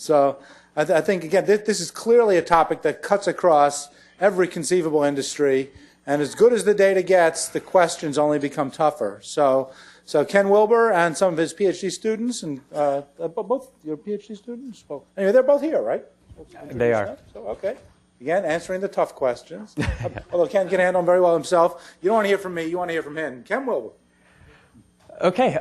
So I think, again, this is clearly a topic that cuts across every conceivable industry. And as good as the data gets, the questions only become tougher. So Ken Wilbur and some of his PhD students, and both your PhD students? Well, anyway, they're both here, right? They are. So, okay. Again, answering the tough questions. Although Ken can handle them very well himself. You don't want to hear from me, you want to hear from him. Ken Wilbur. Okay.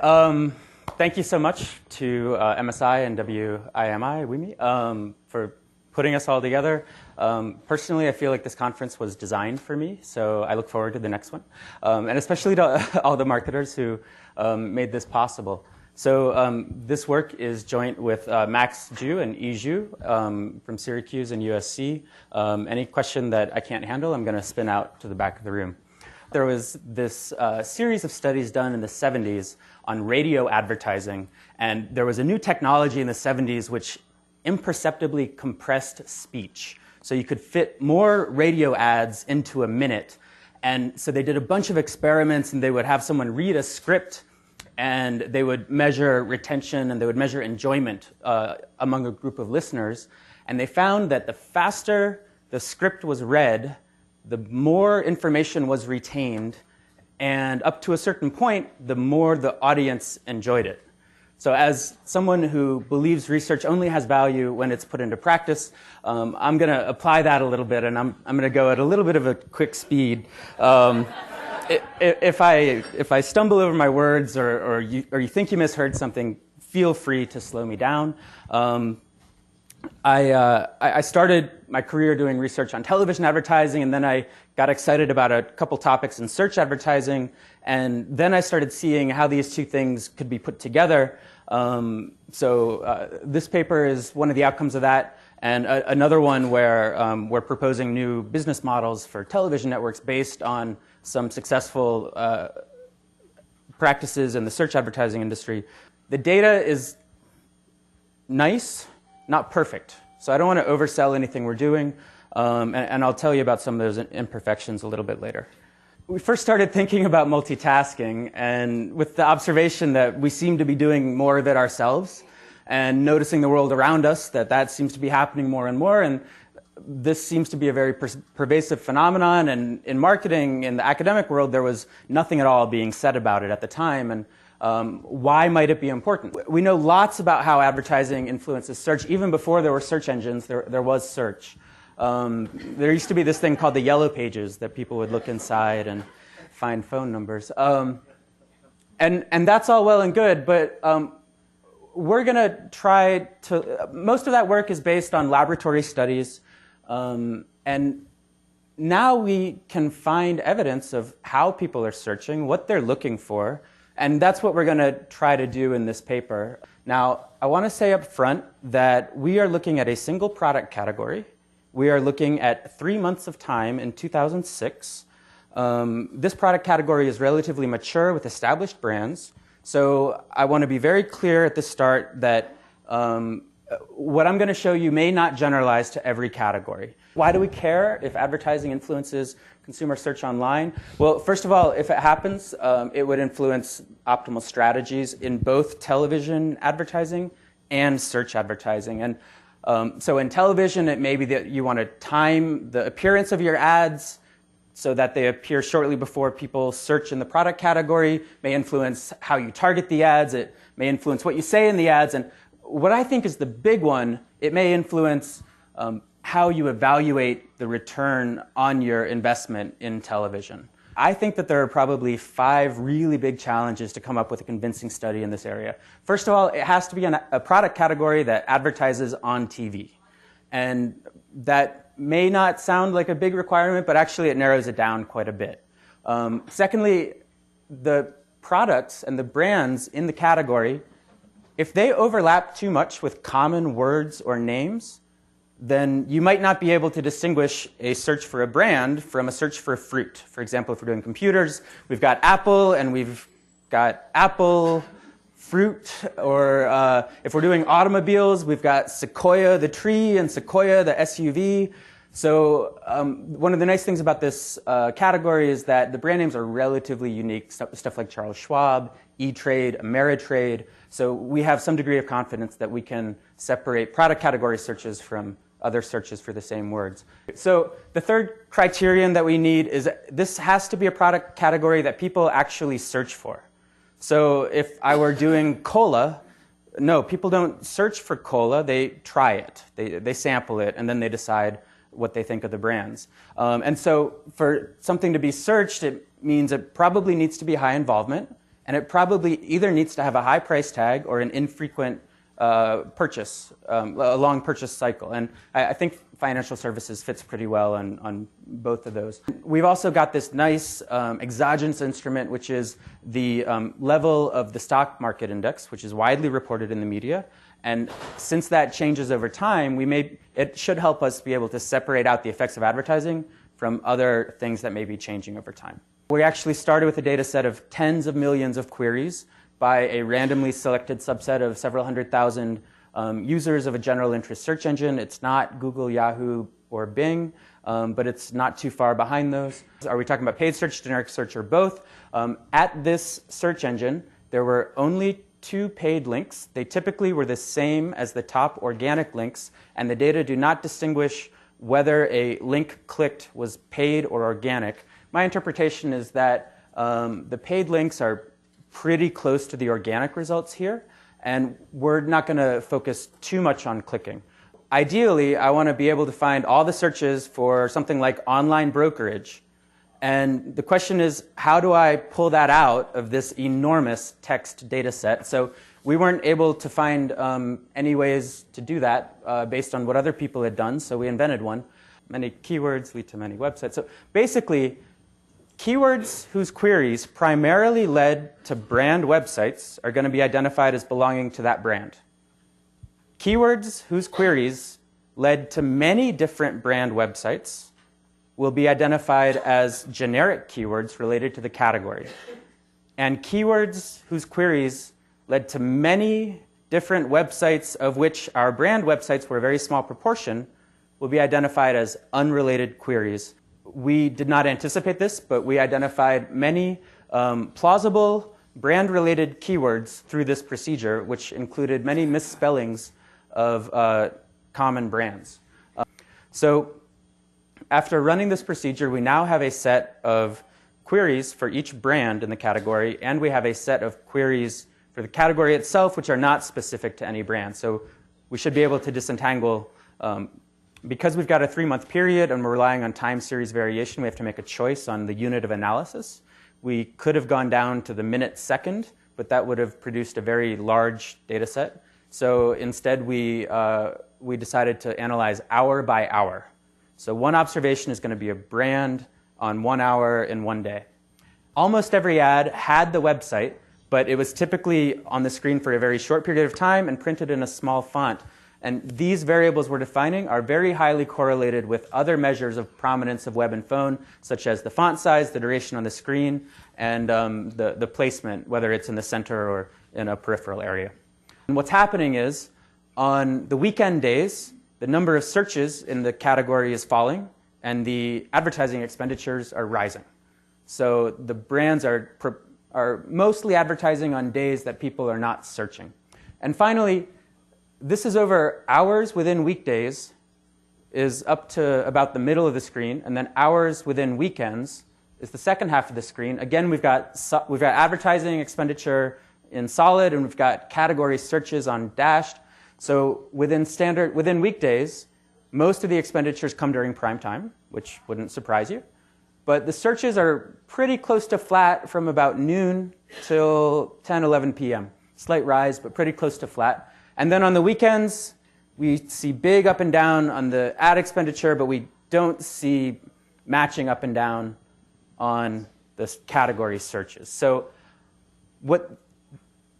Thank you so much to MSI and WIMI for putting us all together. Personally, I feel like this conference was designed for me, so I look forward to the next one. And especially to all the marketers who made this possible. So this work is joint with Max Ju and Yi Zhu from Syracuse and USC. Any question that I can't handle, I'm going to spin out to the back of the room. There was this series of studies done in the 70s on radio advertising, and there was a new technology in the 70s which imperceptibly compressed speech. So you could fit more radio ads into a minute. And so they did a bunch of experiments, and they would have someone read a script, and they would measure retention, and they would measure enjoyment among a group of listeners. And they found that the faster the script was read, the more information was retained, and up to a certain point, the more the audience enjoyed it. So as someone who believes research only has value when it's put into practice, I'm going to apply that a little bit, and I'm going to go at a little bit of a quick speed. If I stumble over my words or you think you misheard something, feel free to slow me down. I started my career doing research on television advertising, and then I got excited about a couple topics in search advertising, and then I started seeing how these two things could be put together. This paper is one of the outcomes of that, and another one where we're proposing new business models for television networks based on some successful practices in the search advertising industry. The data is nice, not perfect. So I don't want to oversell anything we're doing, and I'll tell you about some of those imperfections a little bit later. We first started thinking about multitasking, and with the observation that we seem to be doing more of it ourselves, and noticing the world around us, that seems to be happening more and more, and this seems to be a very pervasive phenomenon, and in marketing, in the academic world, there was nothing at all being said about it at the time, and why might it be important? We know lots about how advertising influences search. Even before there were search engines, there was search. There used to be this thing called the yellow pages that people would look inside and find phone numbers. And that's all well and good, but we're going to try to... Most of that work is based on laboratory studies, and now we can find evidence of how people are searching, what they're looking for, and that's what we're going to try to do in this paper. Now, I want to say up front that we are looking at a single product category. We are looking at 3 months of time in 2006. This product category is relatively mature with established brands. So I want to be very clear at the start that what I'm going to show you may not generalize to every category. Why do we care if advertising influences consumer search online? Well, first of all, if it happens, it would influence optimal strategies in both television advertising and search advertising. And so in television, it may be that you want to time the appearance of your ads so that they appear shortly before people search in the product category, may influence how you target the ads, it may influence what you say in the ads, and what I think is the big one, it may influence how you evaluate the return on your investment in television. I think that there are probably 5 really big challenges to come up with a convincing study in this area. First of all, it has to be a product category that advertises on TV. And that may not sound like a big requirement, but actually it narrows it down quite a bit. Secondly, the products and the brands in the category, if they overlap too much with common words or names, then you might not be able to distinguish a search for a brand from a search for a fruit. For example, if we're doing computers, we've got Apple and we've got Apple fruit, or if we're doing automobiles, we've got Sequoia the tree and Sequoia the SUV. So one of the nice things about this category is that the brand names are relatively unique, stuff like Charles Schwab, E-Trade, Ameritrade. So we have some degree of confidence that we can separate product category searches from other searches for the same words. So the third criterion that we need is this has to be a product category that people actually search for. So if I were doing cola, no, people don't search for cola, they try it. They sample it, and then they decide what they think of the brands. And so for something to be searched, it means it probably needs to be high involvement, and it probably either needs to have a high price tag or an infrequent purchase, a long purchase cycle. And I think financial services fits pretty well on both of those. We've also got this nice exogenous instrument, which is the level of the stock market index, which is widely reported in the media. And since that changes over time, it should help us be able to separate out the effects of advertising from other things that may be changing over time. We actually started with a data set of tens of millions of queries by a randomly selected subset of several 100,000 users of a general interest search engine. It's not Google, Yahoo, or Bing, but it's not too far behind those. Are we talking about paid search, generic search, or both? At this search engine, there were only 2 paid links. They typically were the same as the top organic links, and the data do not distinguish whether a link clicked was paid or organic. My interpretation is that the paid links are pretty close to the organic results here, and we're not going to focus too much on clicking. Ideally, I want to be able to find all the searches for something like online brokerage. And the question is, how do I pull that out of this enormous text data set? So we weren't able to find any ways to do that based on what other people had done, so we invented one. Many keywords lead to many websites. So basically, keywords whose queries primarily led to brand websites are going to be identified as belonging to that brand. Keywords whose queries led to many different brand websites will be identified as generic keywords related to the category. And keywords whose queries led to many different websites, of which our brand websites were a very small proportion, will be identified as unrelated queries. We did not anticipate this, but we identified many plausible brand-related keywords through this procedure, which included many misspellings of common brands. So after running this procedure, we now have a set of queries for each brand in the category, and we have a set of queries for the category itself, which are not specific to any brand. So we should be able to disentangle. Because we've got a 3-month period and we're relying on time series variation, we have to make a choice on the unit of analysis. We could have gone down to the minute second, but that would have produced a very large data set. So instead, we decided to analyze hour by hour. So one observation is going to be a brand on 1 hour in 1 day. Almost every ad had the website, but it was typically on the screen for a very short period of time and printed in a small font. And these variables we're defining are very highly correlated with other measures of prominence of web and phone, such as the font size, the duration on the screen, and the placement, whether it's in the center or in a peripheral area. And what's happening is, on the weekend days, the number of searches in the category is falling, and the advertising expenditures are rising. So the brands are mostly advertising on days that people are not searching. And finally, this is over hours within weekdays is up to about the middle of the screen, and then hours within weekends is the second half of the screen. Again, we've got advertising expenditure in solid, and we've got category searches on dashed. So within weekdays, most of the expenditures come during prime time, which wouldn't surprise you. But the searches are pretty close to flat from about noon till 10, 11 p.m. Slight rise, but pretty close to flat. And then on the weekends, we see big up and down on the ad expenditure, but we don't see matching up and down on the category searches. So what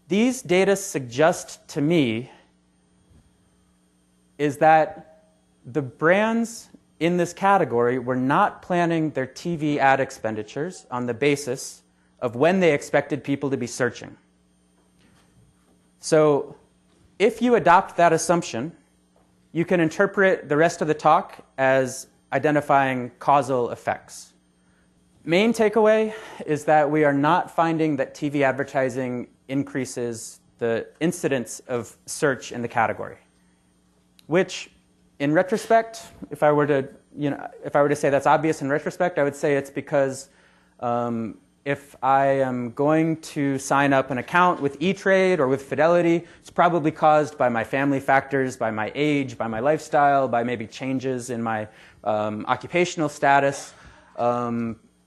these data suggest to me is that the brands in this category were not planning their TV ad expenditures on the basis of when they expected people to be searching. So if you adopt that assumption, you can interpret the rest of the talk as identifying causal effects. main takeaway is that we are not finding that TV advertising increases the incidence of search in the category, which, in retrospect, if I were to say that's obvious in retrospect, I would say it's because if I am going to sign up an account with E-Trade or with Fidelity, it's probably caused by my family factors, by my age, by my lifestyle, by maybe changes in my occupational status,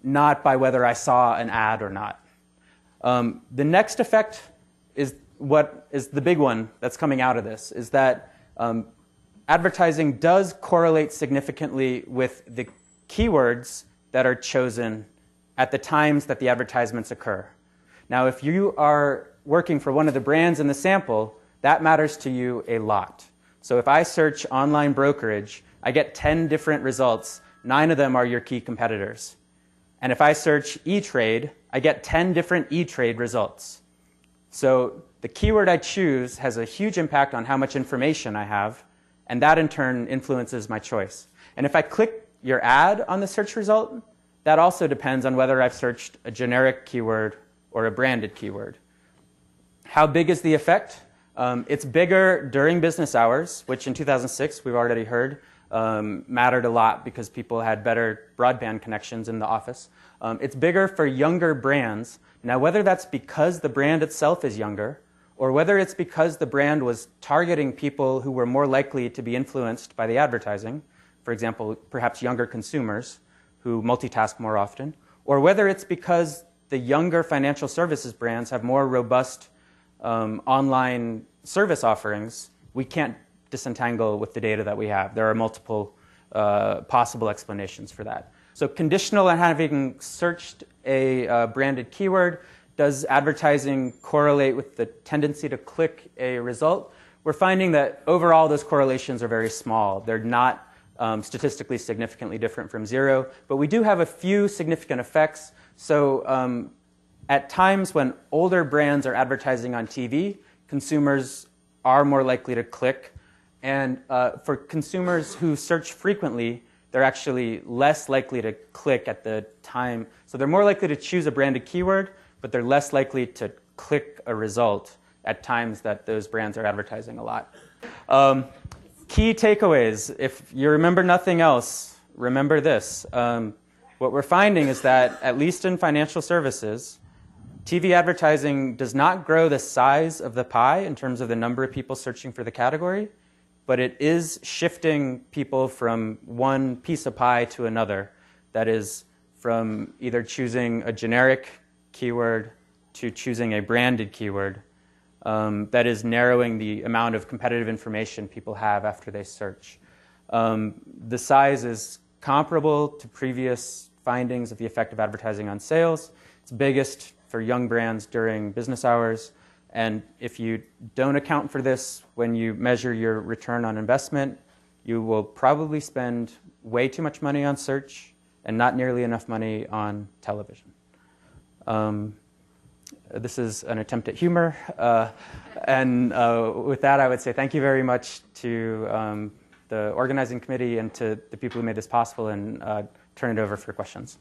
not by whether I saw an ad or not. The next effect is what is the big one that's coming out of this, is that advertising does correlate significantly with the keywords that are chosen at the times that the advertisements occur. Now, if you are working for one of the brands in the sample, that matters to you a lot. So if I search online brokerage, I get 10 different results. 9 of them are your key competitors. And if I search E-Trade, I get 10 different E-Trade results. So the keyword I choose has a huge impact on how much information I have, and that in turn influences my choice. And if I click your ad on the search result, that also depends on whether I've searched a generic keyword or a branded keyword. How big is the effect? It's bigger during business hours, which in 2006, we've already heard, mattered a lot because people had better broadband connections in the office. It's bigger for younger brands. Now, whether that's because the brand itself is younger, or whether it's because the brand was targeting people who were more likely to be influenced by the advertising, for example, perhaps younger consumers who multitask more often, or whether it's because the younger financial services brands have more robust online service offerings, we can't disentangle with the data that we have. There are multiple possible explanations for that. So conditional on having searched a branded keyword, does advertising correlate with the tendency to click a result? We're finding that overall those correlations are very small. They're not statistically significantly different from 0, but we do have a few significant effects. So at times when older brands are advertising on TV, consumers are more likely to click. And for consumers who search frequently, they're actually less likely to click at the time. So they're more likely to choose a branded keyword, but they're less likely to click a result at times that those brands are advertising a lot. Key takeaways. If you remember nothing else, remember this. What we're finding is that, at least in financial services, TV advertising does not grow the size of the pie in terms of the number of people searching for the category, but it is shifting people from one piece of pie to another. That is, from either choosing a generic keyword to choosing a branded keyword. That is narrowing the amount of competitive information people have after they search. The size is comparable to previous findings of the effect of advertising on sales. It's biggest for young brands during business hours. And if you don't account for this when you measure your return on investment, you will probably spend way too much money on search and not nearly enough money on television. This is an attempt at humor. With that, I would say thank you very much to the organizing committee and to the people who made this possible, and turn it over for questions.